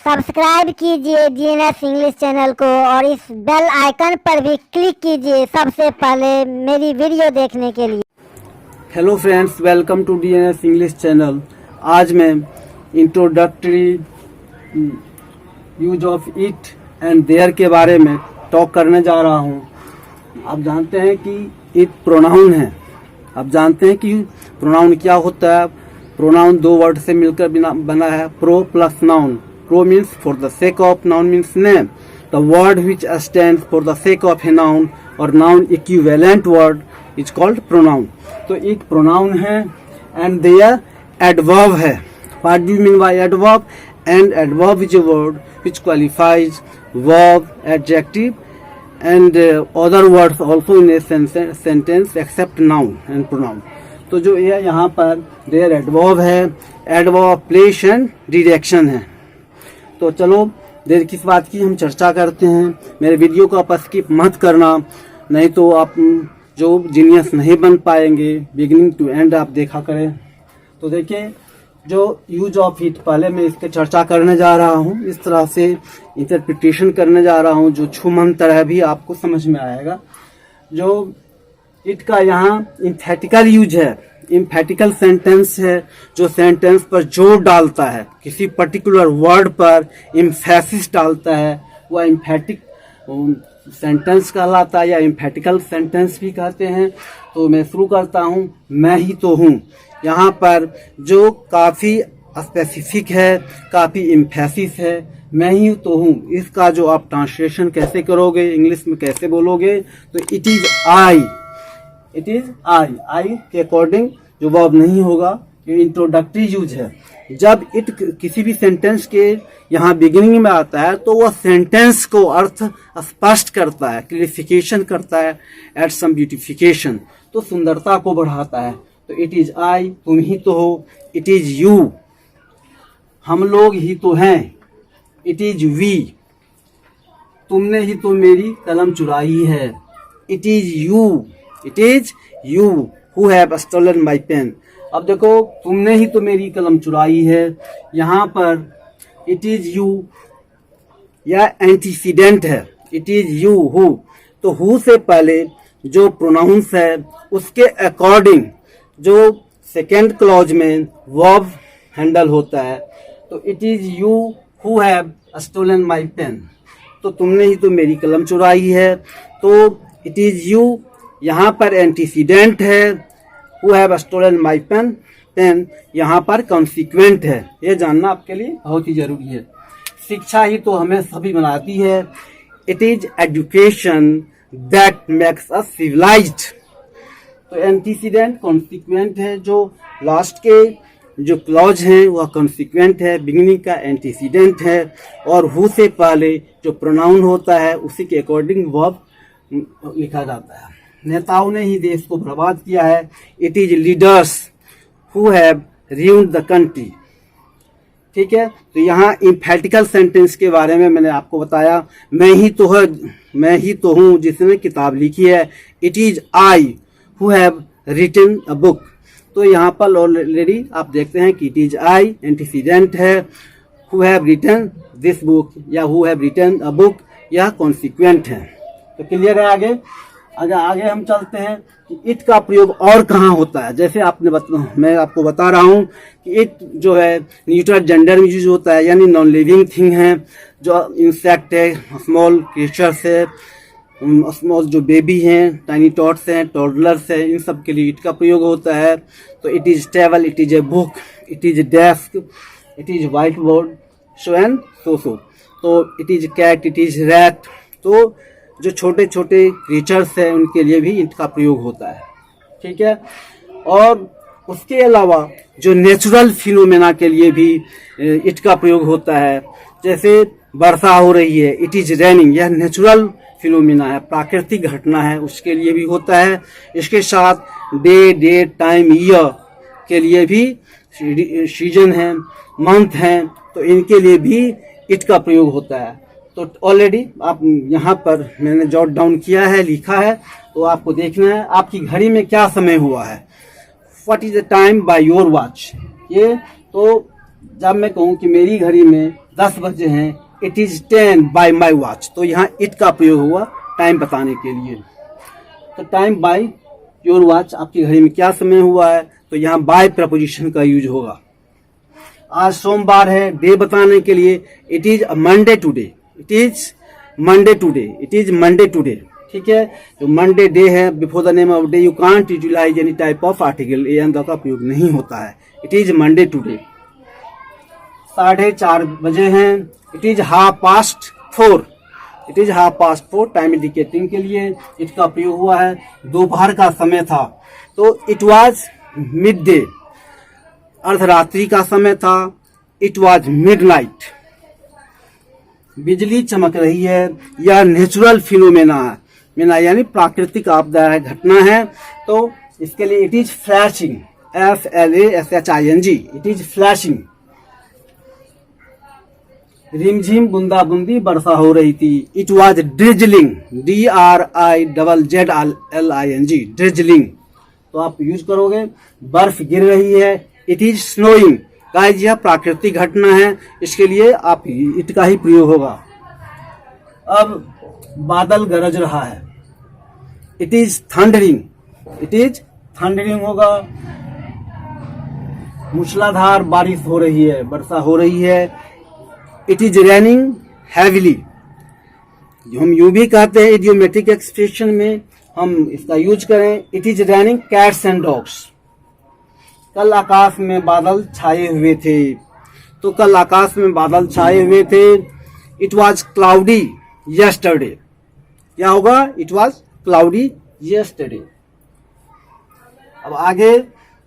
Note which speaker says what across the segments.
Speaker 1: Subscribe कीजिए GNS English channel को और इस बेल आइकन पर भी क्लिक कीजिए सबसे पहले मेरी वीडियो देखने के लिए।
Speaker 2: Hello friends, welcome to DNS English channel. आज मैं introductory use of it and there के बारे में टॉक करने जा रहा हूँ। आप जानते हैं कि इट प्रोनाउन है। आप जानते हैं कि प्रोनाउन क्या होता है। प्रोनाउन दो वर्ड से मिलकर बना है, pro plus noun. Pro means for the sake of, noun means name. The word which stands for the sake of a noun और noun equivalent word is called pronoun. तो इट प्रोनाउन है and there adverb है। What do you mean by adverb? And adverb is a word which qualifies verb, adjective and other words also in a sentence except noun and pronoun. तो जो ये यहाँ पर there adverb है, adverb place and direction है। तो चलो देर किस बात की हम चर्चा करते हैं। मेरे वीडियो को आप स्किप मत करना, नहीं तो आप जो जीनियस नहीं बन पाएंगे। बिगिनिंग टू एंड आप देखा करें। तो देखिए, जो यूज ऑफ इट, पहले मैं इसके चर्चा करने जा रहा हूँ, इस तरह से इंटरप्रिटेशन करने जा रहा हूँ जो छूमंतर है भी आपको समझ में आएगा। जो इट का यहाँ इम्फेटिकल यूज है, इम्फेटिकल सेंटेंस है जो सेंटेंस पर जोर डालता है, किसी पर्टिकुलर वर्ड पर इम्फेसिस डालता है, वह इम्फेटिक सेंटेंस कहलाता है या इम्फेटिकल सेंटेंस भी कहते हैं। तो मैं शुरू करता हूँ, मैं ही तो हूँ। यहाँ पर जो काफी स्पेसिफिक है, काफी इम्फेसिस है, मैं ही तो हूँ। इसका जो आप ट्रांसलेशन कैसे करोगे, इंग्लिश में कैसे बोलोगे, तो it is I. It is I. I के अकॉर्डिंग जो वर्ब नहीं होगा, ये इंट्रोडक्टरी यूज है। जब इट किसी भी सेंटेंस के यहाँ बिगिनिंग में आता है तो वह सेंटेंस को अर्थ स्पष्ट करता है, क्लियरिफिकेशन करता है, एड सम ब्यूटिफिकेशन, तो सुंदरता को बढ़ाता है। तो इट इज आई, तुम ही तो हो। इट इज यू, हम लोग ही तो हैं। इट इज वी, तुमने ही तो मेरी कलम चुराई है। It is you, it is you who have stolen my pen. अब देखो, तुमने ही तो मेरी कलम चुराई है। यहाँ पर इट इज यू या एंटीसीडेंट है, इट इज यू हु। तो हु से पहले जो प्रोनाउंस है उसके अकॉर्डिंग जो सेकेंड क्लॉज में वर्ब हैंडल होता है। तो it is you who have stolen my pen, तो तुमने ही तो मेरी कलम चुराई है। तो इट इज यू यहाँ पर एंटीसीडेंट है, who have stolen my pen, pen यहाँ पर कॉन्सिक्वेंट है। ये जानना आपके लिए बहुत ही जरूरी है। शिक्षा ही तो हमें सभी बनाती है। It is education that makes us civilized. तो एंटीसीडेंट कॉन्सिक्वेंट है, जो लास्ट के जो क्लॉज हैं वह कॉन्सिक्वेंट है, बिगिनिंग का एंटीसीडेंट है, और हु से पहले जो प्रोनाउन होता है उसी के अकॉर्डिंग वर्ब लिखा जाता है। नेताओं ने ही देश को बर्बाद किया है। It is leaders who have ruined the country. ठीक है, तो यहाँ इम्फेटिकल सेंटेंस के बारे में मैंने आपको बताया। मैं ही तो हूँ जिसने किताब लिखी है। It is I who have written a book. तो यहाँ पर ऑलरेडी आप देखते हैं कि इट इज आई एंटीसीडेंट है, who have written this book या who have written a book, यह कॉन्सिक्वेंट है। तो क्लियर है। आगे हम चलते हैं कि इट का प्रयोग और कहाँ होता है। जैसे मैं आपको बता रहा हूँ कि इट जो है न्यूट्रल जेंडर में यूज होता है, यानी नॉन लिविंग थिंग है, जो इंसेक्ट है, स्मॉल क्रिएचर्स है, स्मॉल जो बेबी हैं, टाइनी टॉट्स हैं, टॉडलर्स हैं, इन सब के लिए इट का प्रयोग होता है। तो it is table, it is a book, it is desk, it is white board, so and so. तो it is cat, it is rat. तो जो छोटे छोटे क्रिएचर्स हैं उनके लिए भी इट का प्रयोग होता है। ठीक है, और उसके अलावा जो नेचुरल फिनोमेना के लिए भी इट का प्रयोग होता है। जैसे वर्षा हो रही है, इट इज रेनिंग, यह नेचुरल फिनोमेना है, प्राकृतिक घटना है, उसके लिए भी होता है। इसके साथ डे, डेट, टाइम, ईयर के लिए भी सीजन है, मंथ है, तो इनके लिए भी इट का प्रयोग होता है। तो ऑलरेडी आप यहाँ पर मैंने जॉट डाउन किया है, लिखा है, तो आपको देखना है आपकी घड़ी में क्या समय हुआ है। What is the time by your watch. ये तो जब मैं कहूँ कि मेरी घड़ी में 10 बजे हैं, it is 10 bye my watch. तो यहाँ इट का प्रयोग हुआ टाइम बताने के लिए। तो टाइम बाय योर वॉच, आपकी घड़ी में क्या समय हुआ है, तो यहाँ बाय प्रपोजिशन का यूज होगा। आज सोमवार है, डे बताने के लिए it is Monday today, it is Monday today, it is Monday today. ठीक है, तो मंडे डे है, before the name of day you can't utilize any type of article, a and the का प्रयोग नहीं होता है। It is Monday today. 4:30 बजे हैं, it is 4:30, it is 4:30 time indicating के लिए इट का प्रयोग हुआ है। दोपहर का समय था, तो इट वॉज मिड डे। अर्धरात्रि का समय था, इट वॉज मिडनाइट। बिजली चमक रही है, यह नेचुरल फिनोमेना है, मेना यानी प्राकृतिक आपदा है, घटना है। तो इसके लिए it is flashing, FLASHING, it is flashing. रिमझिम बूंदाबूंदी वर्षा हो रही थी, it was drizzling, DRIZZLING, drizzling. तो आप यूज करोगे। बर्फ गिर रही है, इट इज स्नोइंग। गाइस यह प्राकृतिक घटना है, इसके लिए आप इट का ही प्रयोग होगा। अब बादल गरज रहा है, it is thundering, it is thundering होगा। मूसलाधार बारिश हो रही है, वर्षा हो रही है, इट इज रेनिंग हैविली। हम यूं भी कहते हैं इडियोमेटिक एक्सप्रेशन में, हम इसका यूज करें, it is raining cats and dogs. कल आकाश में बादल छाए हुए थे, तो कल आकाश में बादल छाए हुए थे। इट वॉज क्लाउडी यस्टरडे, क्या होगा, इट वॉज क्लाउडी यस्टरडे। अब आगे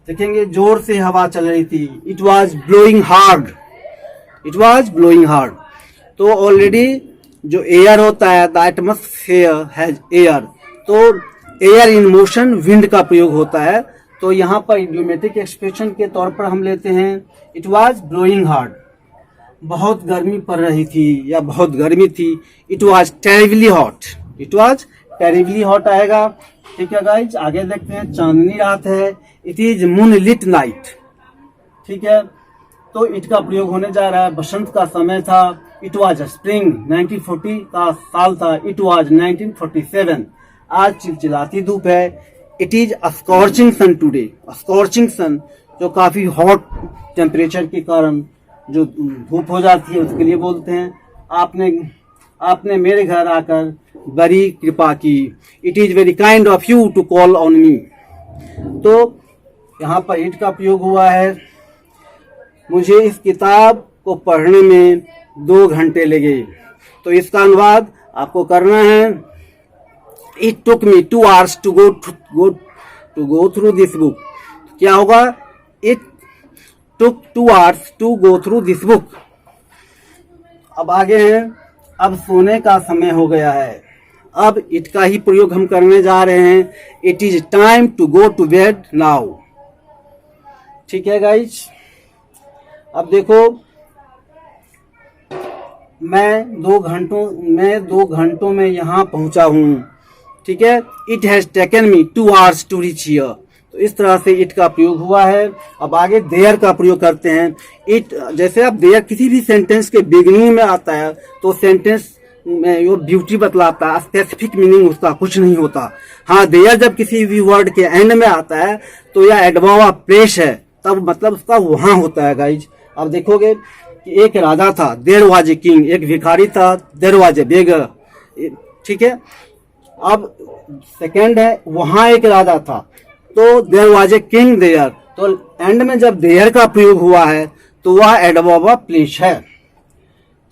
Speaker 2: देखेंगे, जोर से हवा चल रही थी, it was blowing hard, it was blowing hard. तो ऑलरेडी जो एयर होता है, द एटमॉस्फेयर हैज एयर, तो एयर इन मोशन विंड का प्रयोग होता है। तो यहाँ पर इडियोमेटिक एक्सप्रेशन के तौर पर हम लेते हैं, इट वॉज ब्लोइंग हार्ड। बहुत गर्मी पड़ रही थी या बहुत गर्मी थी, it was terribly hot, it was terribly hot आएगा। ठीक है गाइज, आगे देखते हैं, चांदनी रात है, it is moonlit night. ठीक है, तो इट का प्रयोग होने जा रहा है। बसंत का समय था, इट वॉज स्प्रिंग, 1940 का साल था, इट वॉज 1947। आज चिलचिलाती धूप है, it is scorching sun today. Scorching sun जो काफी हॉट टेम्परेचर के कारण जो धूप हो जाती है उसके लिए बोलते हैं। आपने मेरे घर आकर बड़ी कृपा की, it is very kind of you to call on me. तो यहाँ पर इट का प्रयोग हुआ है। मुझे इस किताब को पढ़ने में 2 घंटे लगे, तो इसका अनुवाद आपको करना है। It took me 2 hours to go through this book। क्या होगा, It took 2 hours to go through this book। अब आगे हैं, अब सोने का समय हो गया है, अब इट का ही प्रयोग हम करने जा रहे हैं। It is time to go to bed now. ठीक है गाइज, अब देखो, मैं 2 घंटों में यहाँ पहुंचा हूँ। ठीक है, it has taken me 2 hours to reach here. तो इस तरह से इट का प्रयोग हुआ है। अब आगे देयर का प्रयोग करते हैं। इट, जैसे आप देयर किसी भी सेंटेंस के बिगिनिंग में आता है तो सेंटेंस में वो ब्यूटी बतलाता है, स्पेसिफिक मीनिंग उसका कुछ नहीं होता। हाँ, देयर जब किसी भी वर्ड के एंड में आता है तो यह एडवर्ब ऑफ प्लेस है, तब मतलब उसका वहां होता है गाइज। अब देखोगे कि एक राजा था, देयर वाज ए किंग, एक भिखारी था, देयर वाज ए बेगर। ठीक है, अब सेकंड है, वहां एक राजा था, तो there was a king there. तो एंड में जब देयर का प्रयोग हुआ है तो वह एडवर्ब ऑफ प्लेस है।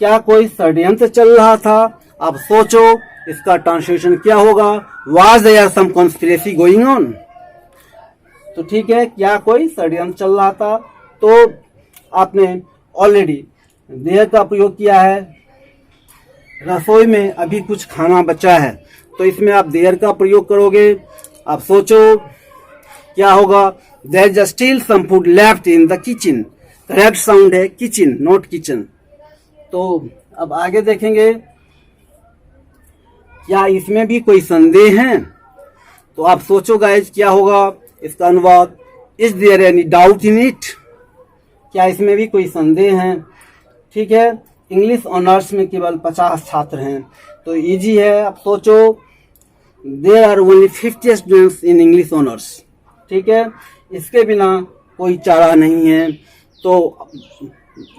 Speaker 2: क्या कोई षड्यंत्र चल रहा था? अब सोचो इसका ट्रांसलेशन क्या होगा, was there some conspiracy going on. तो ठीक है, क्या कोई षड्यंत्र चल रहा था, तो आपने ऑलरेडी देयर का प्रयोग किया है। रसोई में अभी कुछ खाना बचा है, तो इसमें आप देयर का प्रयोग करोगे। आप सोचो क्या होगा, there is still some food left in the kitchen. Correct sound है किचन, नॉट किचन। तो अब आगे देखेंगे, क्या इसमें भी कोई संदेह है? तो आप सोचो गाइज क्या होगा इसका अनुवाद, is there any doubt in it. क्या इसमें भी कोई संदेह है? ठीक है, इंग्लिश ऑनर्स में केवल 50 छात्र हैं, तो इजी है। अब सोचो, there are only 50 students in English honours, ठीक है। इसके बिना कोई चारा नहीं है। तो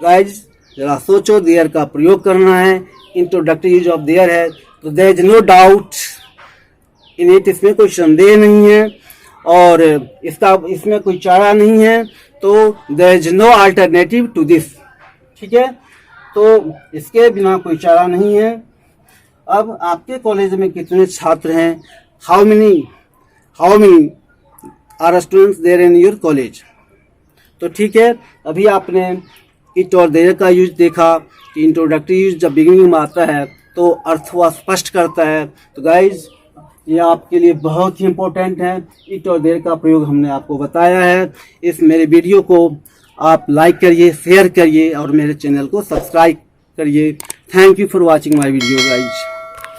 Speaker 2: गाइज जरा सोचो, देयर का प्रयोग करना है, इंट्रोडक्टरी यूज ऑफ देयर है, तो there is no doubt in it, इसमें कोई संदेह नहीं है और इसमें कोई चारा नहीं है, तो there is no alternative to this, ठीक है। तो इसके बिना कोई चारा नहीं है। अब आपके कॉलेज में कितने छात्र हैं, how many are students there in your college. तो ठीक है, अभी आपने इट और देयर का यूज देखा कि इंट्रोडक्टरी यूज जब बिगिनिंग में आता है तो अर्थ हुआ स्पष्ट करता है। तो गाइज ये आपके लिए बहुत ही इम्पोर्टेंट है। इट और देयर का प्रयोग हमने आपको बताया है। इस मेरे वीडियो को आप लाइक करिए, शेयर करिए और मेरे चैनल को सब्सक्राइब करिए। Thank you for watching my video guys.